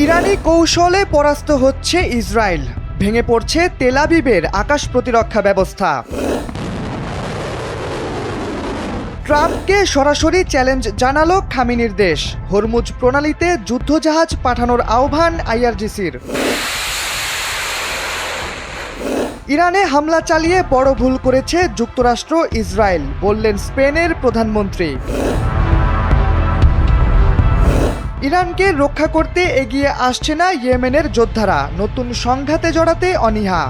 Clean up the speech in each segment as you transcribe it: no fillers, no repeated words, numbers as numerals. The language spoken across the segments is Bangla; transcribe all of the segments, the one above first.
ইরানি কৌশলে পরাস্ত হচ্ছে ইসরায়েল, ভেঙে পড়ছে তেল আবিবের আকাশ প্রতিরক্ষা ব্যবস্থা। ট্রাম্পকে সরাসরি চ্যালেঞ্জ জানালো খামেনির দেশ, হরমুজ প্রণালীতে যুদ্ধজাহাজ পাঠানোর আহ্বান আইআরজিসির। ইরানে হামলা চালিয়ে বড় ভুল করেছে যুক্তরাষ্ট্র ইসরায়েল, বললেন স্পেনের প্রধানমন্ত্রী। ইরানকে রক্ষা করতে এগিয়ে আসছে না ইয়েমেনের যোদ্ধারা, নতুন সংঘাতে জড়াতে অনীহা।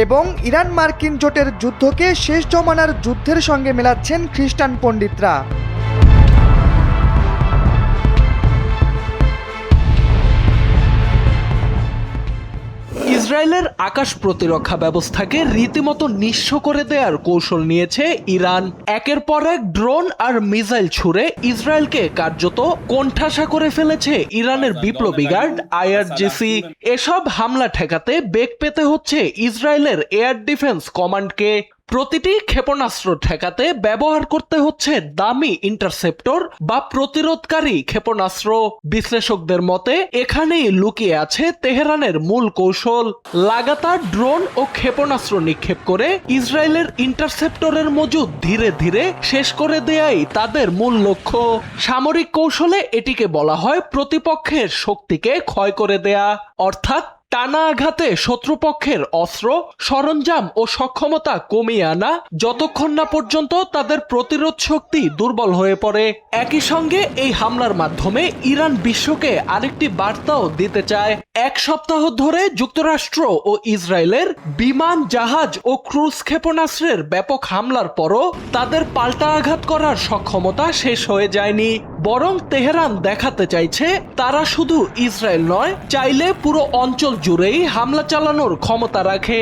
এবং ইরান মার্কিন জোটের যুদ্ধকে শেষ জমানার যুদ্ধের সঙ্গে মেলাচ্ছেন খ্রিস্টান পণ্ডিতরা। ইসরায়েলের আকাশ প্রতিরক্ষা ব্যবস্থাকে রীতিমতো নিঃস্ব করে দেওয়ার কৌশল নিয়েছে ইরান। একের পর এক ড্রোন আর মিসাইল ছুড়ে ইসরায়েলকে কার্যত কোণঠাসা করে ফেলেছে ইরানের বিপ্লবী গার্ড আইআরজিসি। এসব হামলা ঠেকাতে বেগ পেতে হচ্ছে ইসরায়েলের এয়ার ডিফেন্স কমান্ডকে। প্রতিটি ক্ষেপণাস্ত্র ঠেকাতে ব্যবহার করতে হচ্ছে দামি ইন্টারসেপ্টর বা প্রতিরোধকারী ক্ষেপণাস্ত্র। বিশ্লেষকদের মতে এখানেই লুকিয়ে আছে তেহরানের মূল কৌশল। লাগাতার ড্রোন ও ক্ষেপণাস্ত্র নিক্ষেপ করে ইসরায়েলের ইন্টারসেপ্টরের মজুদ ধীরে ধীরে শেষ করে দেয়াই তাদের মূল লক্ষ্য। সামরিক কৌশলে এটিকে বলা হয় প্রতিপক্ষের শক্তিকে ক্ষয় করে দেয়া, অর্থাৎ টানা আঘাতে শত্রুপক্ষের অস্ত্র, সরঞ্জাম ও সক্ষমতা কমিয়ে আনা, যতক্ষণ না পর্যন্ত তাদের প্রতিরোধ শক্তি দুর্বল হয়ে পড়ে। একই সঙ্গে এই হামলার মাধ্যমে ইরান বিশ্বকে আরেকটি বার্তাও দিতে চায়। এক সপ্তাহ ধরে যুক্তরাষ্ট্র ও ইসরায়েলের বিমান, জাহাজ ও ক্রুজ ক্ষেপণাস্ত্রের ব্যাপক হামলার পরও তাদের পাল্টা আঘাত করার সক্ষমতা শেষ হয়ে যায়নি। বরং তেহরান দেখাতে চাইছে তারা শুধু ইসরায়েল নয়, চাইলে পুরো অঞ্চল জুড়েই হামলা চালানোর ক্ষমতা রাখে।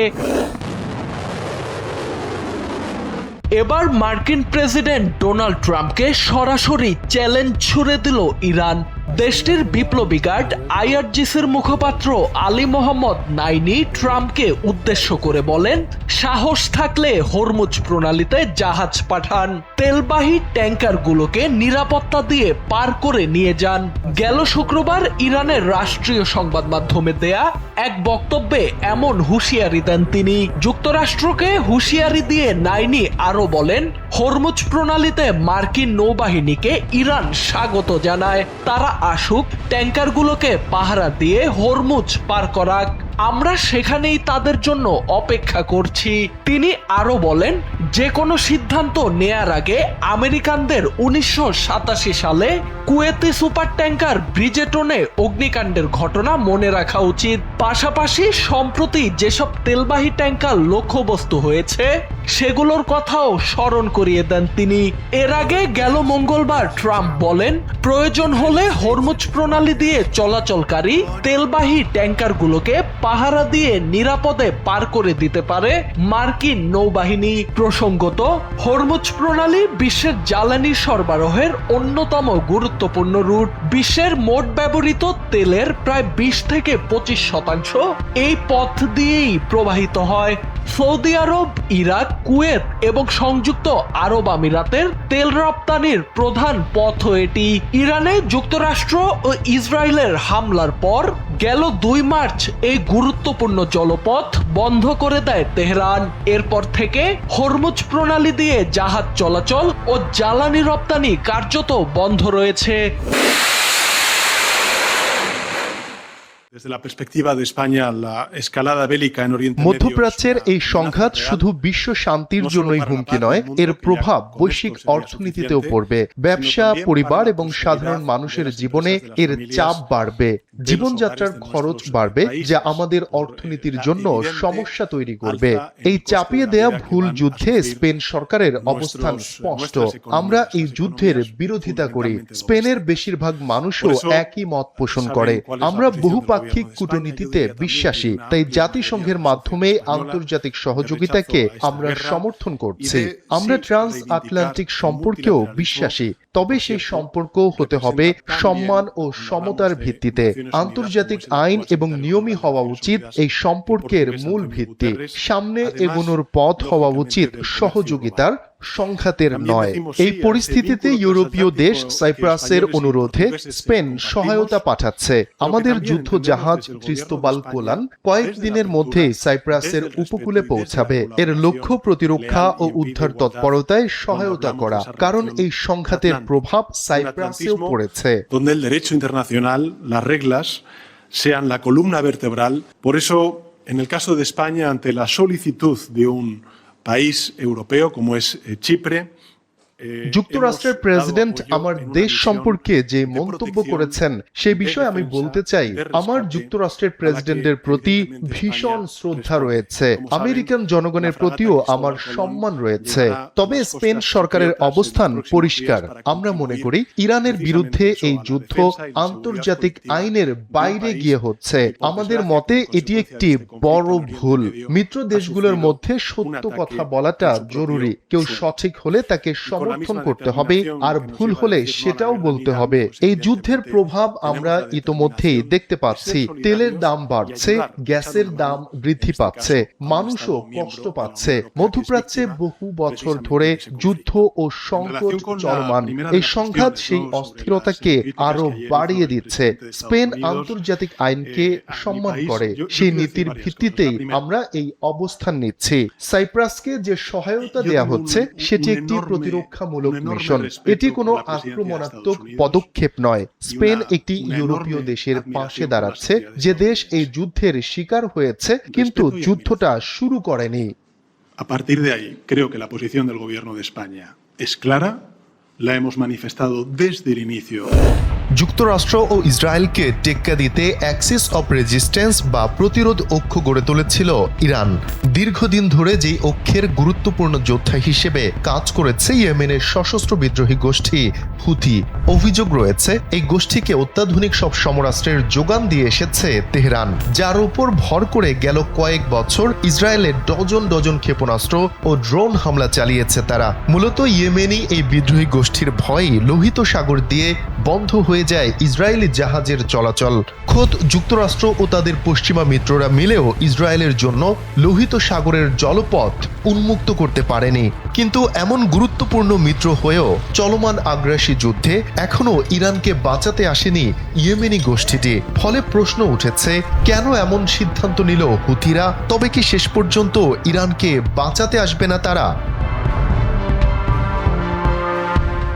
এবার মার্কিন প্রেসিডেন্ট ডোনাল্ড ট্রাম্পকে সরাসরি চ্যালেঞ্জ ছুড়ে দিল ইরান। দেশটির বিপ্লবী গার্ড আইআরজিসির মুখপাত্র আলী মোহাম্মদ নাইনি ট্রাম্পকে উদ্দেশ্য করে বলেন, সাহস থাকলে হরমুজ প্রণালীতে জাহাজ পাঠান, তেলবাহী ট্যাঙ্কারগুলোকে নিরাপত্তা দিয়ে পার করে নিয়ে যান। গেল শুক্রবার ইরানের রাষ্ট্রীয় সংবাদ মাধ্যমে দেয়া এক বক্তব্যে এমন হুঁশিয়ারি দেন তিনি। যুক্তরাষ্ট্রকে হুঁশিয়ারি দিয়ে নাইনি আরো বলেন, হরমুজ প্রণালীতে মার্কিন নৌবাহিনীকে ইরান স্বাগত জানায়, তারা আসুক, ট্যাঙ্কারগুলোকে পাহারা দিয়ে হরমুজ পার করাক, আমরা সেখানেই তাদের জন্য অপেক্ষা করছি। তিনি আরো বলেন, যে কোনো সিদ্ধান্ত নেয়ার আগে আমেরিকানদের 1987 সালে কুয়েতে সুপার ট্যাঙ্কার ব্রিজেটনে অগ্নিকাণ্ডের ঘটনা মনে রাখা উচিত। পাশাপাশি সম্প্রতি যেসব তেলবাহী ট্যাঙ্কার লক্ষ্যবস্তু হয়েছে সেগুলোর কথাও স্মরণ করিয়ে দেন তিনি। এর আগে গেল মঙ্গলবার ট্রাম্প বলেন, প্রয়োজন হলে হরমুজ প্রণালী দিয়ে চলাচলকারী তেলবাহী ট্যাঙ্কারগুলোকে পাহারা দিয়ে নিরাপদে পার করে দিতে পারে মার্কিন নৌবাহিনী। প্রসঙ্গত, হরমুজ প্রণালী বিশ্বের জ্বালানি সরবরাহের অন্যতম গুরুত্বপূর্ণ রুট। বিশ্বের মোট ব্যবহৃত তেলের প্রায় 20 থেকে 25% এই পথ দিয়েই প্রবাহিত হয়। সৌদি আরব, ইরাক, কুয়েত এবং সংযুক্ত আরব আমিরাতের তেল রপ্তানির প্রধান পথও এটি। ইরানে যুক্তরাষ্ট্র ও ইসরায়েলের হামলার পর গেল 2 মার্চ এই গুরুত্বপূর্ণ জলপথ বন্ধ করে দেয় তেহরান। এরপর থেকে হরমুজ প্রণালী দিয়ে জাহাজ চলাচল ও জ্বালানি রপ্তানি কার্যত বন্ধ রয়েছে। মধ্যপ্রাচ্যের এই সংঘাত শুধু বিশ্ব শান্তির জন্যই হুমকি নয়, এর প্রভাব বৈশ্বিক অর্থনীতিতেও পড়বে। ব্যবসা, পরিবার এবং সাধারণ মানুষের জীবনে এর চাপ বাড়বে, জীবনযাত্রার খরচ বাড়বে, যা আমাদের অর্থনীতির জন্য সমস্যা তৈরি করবে। এই চাপিয়ে দেয়া ভুল যুদ্ধে স্পেন সরকারের অবস্থান স্পষ্ট। আমরা এই যুদ্ধের বিরোধিতা করি। স্পেনের বেশিরভাগ মানুষও একই মত পোষণ করে। আমরা বহুপাক্ষিক কূটনীতিতে বিশ্বাসী, তাই জাতিসংঘের মাধ্যমে আন্তর্জাতিক সহযোগিতাকে আমরা সমর্থন করছি। আমরা ট্রান্স আটলান্টিক সম্পর্কেও বিশ্বাসী, তবে সেই সম্পর্ক হতে হবে সম্মান ও সমতার ভিত্তিতে। আন্তর্জাতিক আইন এবং নিয়মই হওয়া উচিত এই সম্পর্কের মূল ভিত্তি। সামনে এগোনোর পথ হওয়া উচিত সহযোগিতার, সংঘাতের নয়। এই পরিস্থিতিতে ইউরোপীয় দেশ সাইপ্রাসের অনুরোধে স্পেন সহায়তা পাঠাচ্ছে। আমাদের যুদ্ধ জাহাজ ক্রিস্টোবাল কোলান কয়েকদিনের মধ্যে সাইপ্রাসের উপকূলে পৌঁছাবে। এর লক্ষ্য প্রতিরক্ষা ও উদ্ধার তৎপরতায় সহায়তা করা, কারণ এই সংঘাতের প্রভাব সাইপ্রাসেও পড়েছে। donde el derecho internacional, las reglas, sean la columna vertebral. Por eso, en el caso de España, ante la solicitud de un país europeo como es Chipre, যুক্তরাষ্ট্রের প্রেসিডেন্ট আমার দেশ সম্পর্কে যে মন্তব্য করেছেন সে বিষয়ে আমি বলতে চাই, আমার যুক্তরাষ্ট্রের প্রেসিডেন্টের প্রতি ভীষণ শ্রদ্ধা রয়েছে। আমেরিকান জনগণের প্রতিও আমার সম্মান রয়েছে। তবে স্পেন সরকারের অবস্থান পরিষ্কার। আমরা মনে করি ইরানের বিরুদ্ধে এই যুদ্ধ আন্তর্জাতিক আইনের বাইরে গিয়ে হচ্ছে। আমাদের মতে এটি একটি বড় ভুল। মিত্র দেশগুলোর মধ্যে সত্য কথা বলাটা জরুরি। কেউ সঠিক হলে তাকে সমর্থন করতে হবে, আর ভুল হলে সেটাও বলতে হবে। এই যুদ্ধের প্রভাব আমরা ইতোমধ্যেই দেখতে পাচ্ছি। তেলের দাম বাড়ছে, গ্যাসের দাম বৃদ্ধি পাচ্ছে, মানুষও কষ্ট পাচ্ছে। মধ্যপ্রাচ্যে বহু বছর ধরে যুদ্ধ ও সংকট চলমান। এই সংঘাত সেই অস্থিরতাকে আরো বাড়িয়ে দিচ্ছে। স্পেন আন্তর্জাতিক আইনকে সম্মান করে, সেই নীতির ভিত্তিতেই আমরা এই অবস্থান নিচ্ছি। সাইপ্রাসকে যে সহায়তা দেয়া হচ্ছে সেটি একটি প্রতিরক্ষামূলক মিশন। এটি কোনো আক্রমণাত্মক পদক্ষেপ নয়। স্পেন একটি ইউরোপীয় দেশের পাশে দাঁড়াচ্ছে, যে দেশ এই যুদ্ধের শিকার হয়েছে কিন্তু যুদ্ধটা শুরু করেনি। A partir de ahí, creo que la posición del gobierno de España es clara, la hemos manifestado desde el inicio. যুক্তরাষ্ট্র ও ইসরায়েলকে টেক্কা দিতে অ্যাক্সিস অফ রেজিস্ট্যান্স বা প্রতিরোধ অক্ষ গড়ে তুলেছিল ইরান। দীর্ঘদিন ধরে যেই অক্ষের গুরুত্বপূর্ণ যোদ্ধা হিসেবে কাজ করেছে ইয়েমেনের সশস্ত্র বিদ্রোহী গোষ্ঠী হুথি। অভিযোগ রয়েছে এই গোষ্ঠীকে অত্যাধুনিক সব সমরাস্ত্রের যোগান দিয়ে এসেছে তেহরান, যার উপর ভর করে গেল কয়েক বছর ইসরায়েলের ডজন ডজন ক্ষেপণাস্ত্র ও ড্রোন হামলা চালিয়েছে তারা। মূলত ইয়েমেনি এই বিদ্রোহী গোষ্ঠীর ভয়ে লোহিত সাগর দিয়ে বন্ধ হয়ে যায় ইসরায়েলি জাহাজের চলাচল। খোদ যুক্তরাষ্ট্র ও তাদের পশ্চিমা মিত্ররা মিলেও ইসরায়েলের জন্য লোহিত সাগরের জলপথ উন্মুক্ত করতে পারেনি। কিন্তু এমন গুরুত্বপূর্ণ মিত্র হয়েও চলমান আগ্রাসী যুদ্ধে এখনো ইরানকে বাঁচাতে আসেনি ইয়েমেনি গোষ্ঠীটি। ফলে প্রশ্ন উঠেছে, কেন এমন সিদ্ধান্ত নিল হুথিরা? তবে কি শেষ পর্যন্ত ইরানকে বাঁচাতে আসবে না তারা?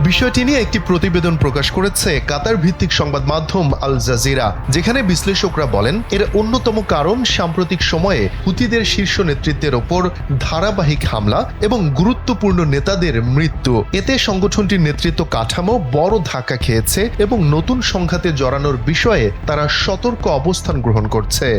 বিষয়টি নিয়ে একটি প্রতিবেদন প্রকাশ করেছে কাতার ভিত্তিক সংবাদ মাধ্যম আল জাজিরা, যেখানে বিশ্লেষকরা বলেন এর অন্যতম কারণ সাম্প্রতিক সময়ে হুথিদের শীর্ষ নেতৃত্বের ওপর ধারাবাহিক হামলা এবং গুরুত্বপূর্ণ নেতাদের মৃত্যু। এতে সংগঠনটির নেতৃত্ব কাঠামো বড় ধাক্কা খেয়েছে এবং নতুন সংঘাতে জড়ানোর বিষয়ে তারা সতর্ক অবস্থান গ্রহণ করছে।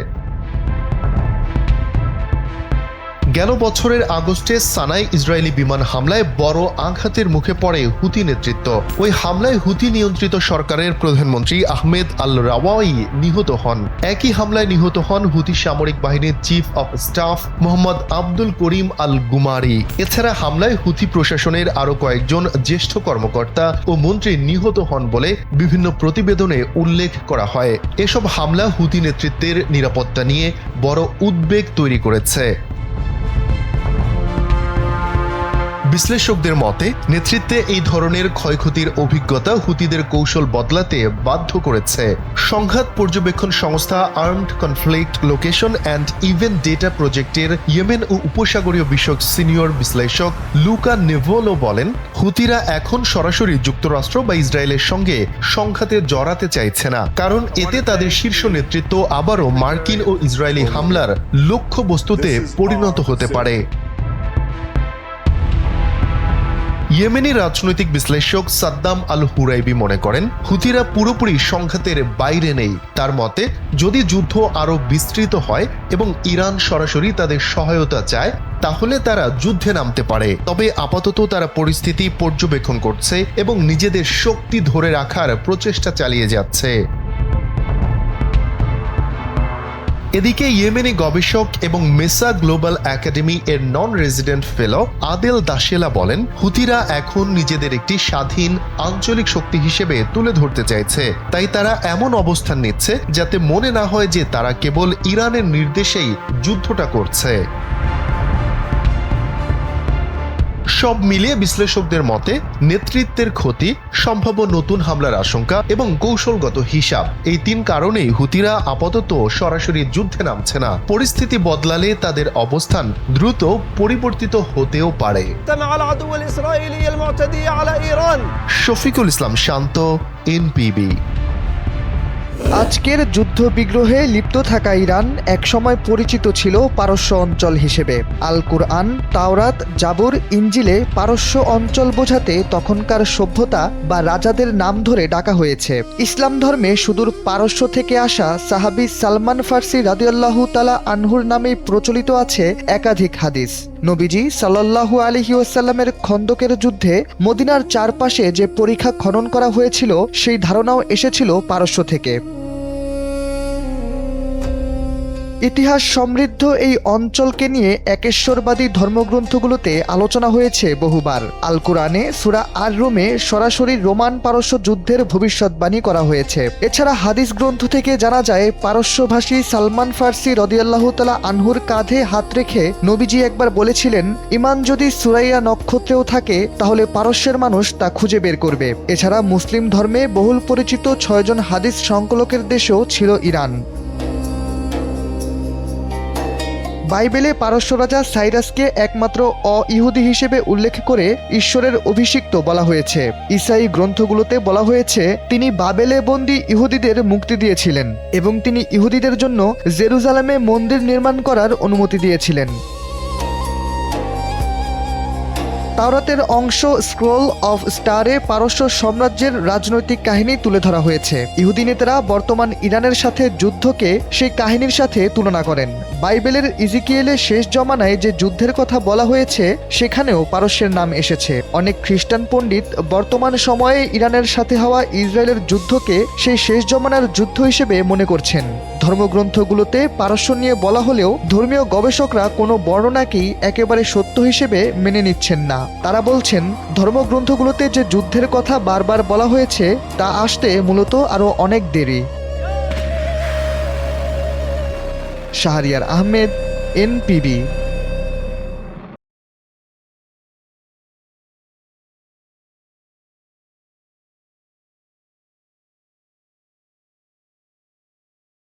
গেল বছরের আগস্টে সানায় ইসরায়েলি বিমান হামলায় বড় আঘাতের মুখে পড়ে হুথি নেতৃত্ব। ওই হামলায় হুথি নিয়ন্ত্রিত সরকারের প্রধানমন্ত্রী আহমেদ আল রাওয়াই নিহত হন। একই হামলায় নিহত হন হুথি সামরিক বাহিনীর chief of staff Mohammad Abdul Karim al Ghumari. এছাড়া হামলায় হুথি প্রশাসনের আরো কয়েকজন জ্যেষ্ঠ কর্মকর্তা ও মন্ত্রী নিহত হন বলে বিভিন্ন প্রতিবেদনে উল্লেখ করা হয়। এসব হামলা হুথি নেতৃত্বের নিরাপত্তা নিয়ে বড় উদ্বেগ তৈরি করেছে। বিশ্লেষকদের মতে নেতৃত্বে এই ধরনের ক্ষয়ক্ষতির অভিজ্ঞতা হুতিদের কৌশল বদলাতে বাধ্য করেছে। সংঘাত পর্যবেক্ষণ সংস্থা armed conflict location and event data প্রজেক্টের ইয়েমেন ও উপসাগরীয় বিষয়ক সিনিয়র বিশ্লেষক লুকা নেভোলো বলেন, হুতিরা এখন সরাসরি যুক্তরাষ্ট্র বা ইসরায়েলের সঙ্গে সংঘাতে জড়াতে চাইছে না, কারণ এতে তাদের শীর্ষ নেতৃত্ব আবারও মার্কিন ও ইসরায়েলি হামলার লক্ষ্যবস্তুতে পরিণত হতে পারে। ইয়েমেনি রাজনৈতিক বিশ্লেষক সাদ্দাম আল হুরাইবি মনে করেন হুথিরা পুরোপুরি সংঘাতের বাইরে নেই। তার মতে যদি যুদ্ধ আরো বিস্তৃত হয় এবং ইরান সরাসরি তাদের সহায়তা চায় তাহলে তারা যুদ্ধে নামতে পারে। তবে আপাতত তারা পরিস্থিতি পর্যবেক্ষণ করছে এবং নিজেদের শক্তি ধরে রাখার প্রচেষ্টা চালিয়ে যাচ্ছে। এদিকে ইয়েমেনি গবেষক এবং মেসা গ্লোবাল একাডেমি এর নন রেজিডেন্ট ফেলো আদেল দাশেলা বলেন, হুতিরা এখন নিজেদের একটি স্বাধীন আঞ্চলিক শক্তি হিসেবে তুলে ধরতে চাইছে, তাই তারা এমন অবস্থান নিচ্ছে যাতে মনে না হয় যে তারা কেবল ইরানের নির্দেশেই যুদ্ধটা করছে। সব মিলিয়ে বিশ্লেষকদের মতে নেতৃত্বের ক্ষতি, সম্ভাব্য নতুন হামলার আশঙ্কা এবং কৌশলগত হিসাব, এই 3 কারণেই হুতিরা আপাতত সরাসরি যুদ্ধে নামছে না। পরিস্থিতি বদলালে তাদের অবস্থান দ্রুত পরিবর্তিত হতেও পারে। শফিকুল ইসলাম শান্ত, এনপিবি। আজকের যুদ্ধ বিগ্রহে লিপ্ত থাকা ইরান একসময় পরিচিত ছিল পারস্য অঞ্চল হিসেবে। আল কুরআন, তাওরাত, জাবুর, ইঞ্জিলে পারস্য অঞ্চল বোঝাতে তখনকার সভ্যতা বা রাজাদের নাম ধরে ডাকা হয়েছে। ইসলাম ধর্মে সুদূর পারস্য থেকে আসা সাহাবী সালমান ফার্সি রাদিয়াল্লাহু তাআলা আনহুর নামেই প্রচলিত আছে একাধিক হাদিস। নবীজি সাল্লাল্লাহু আলাইহি ওয়াসাল্লামের খন্দকের যুদ্ধে মদিনার চারপাশে যে পরিখা খনন করা হয়েছিল সেই ধারণাও এসেছিল পারস্য থেকে। ইতিহাস সমৃদ্ধ এই অঞ্চলকে নিয়ে একেশ্বরবাদী ধর্মগ্রন্থগুলোতে আলোচনা হয়েছে বহুবার। আল কুরআনে সূরা আর রুমে সরাসরি রোমান পারস্য যুদ্ধের ভবিষ্যৎবাণী করা হয়েছে। এছাড়া হাদিস গ্রন্থ থেকে জানা যায়, পারস্যভাষী সালমান ফার্সি রাদিয়াল্লাহু তাআলা আনহুর কাঁধে হাত রেখে নবীজি একবার বলেছিলেন, ইমান যদি সুরাইয়া নক্ষত্রেও থাকে তাহলে পারস্যের মানুষ তা খুঁজে বের করবে। এছাড়া মুসলিম ধর্মে বহুল পরিচিত 6 জন হাদিস সংকলকের দেশও ছিল ইরান। বাইবেলে পারস্য রাজা সাইরাসকে একমাত্র অ-ইহুদি হিসেবে উল্লেখ করে ঈশ্বরের অভিষিক্ত বলা হয়েছে। ঈসাই গ্রন্থগুলোতে বলা হয়েছে তিনি বাবেলে বন্দী ইহুদিদের মুক্তি দিয়েছিলেন এবং তিনি ইহুদিদের জন্য জেরুজালেমে মন্দির নির্মাণ করার অনুমতি দিয়েছিলেন। তাওরাতের অংশ স্ক্রোল অফ স্টারে পারস্য সাম্রাজ্যের রাজনৈতিক কাহিনী তুলে ধরা হয়েছে। ইহুদি নেতারা বর্তমান ইরানের সাথে যুদ্ধকে সেই কাহিনীর সাথে তুলনা করেন। বাইবেলের ইজিকিয়েলের শেষ জমানায় যে যুদ্ধের কথা বলা হয়েছে সেখানেও পারস্যের নাম এসেছে। অনেক খ্রিস্টান পণ্ডিত বর্তমান সময়ে ইরানের সাথে হওয়া ইসরায়েলের যুদ্ধকে সেই শেষ জমানার যুদ্ধ হিসেবে মনে করছেন। ধর্মগ্রন্থগুলোতে পারস্য নিয়ে বলা হলেও ধর্মীয় গবেষকরা কোনো বর্ণনাকেই একেবারে সত্য হিসেবে মেনে নিচ্ছেন না। তারা বলছেন, ধর্মগ্রন্থগুলোতে যে যুদ্ধের কথা বারবার বলা হয়েছে তা আসতে মূলত আরও অনেক দেরি। শাহরিয়ার আহমেদ, এনপিবি।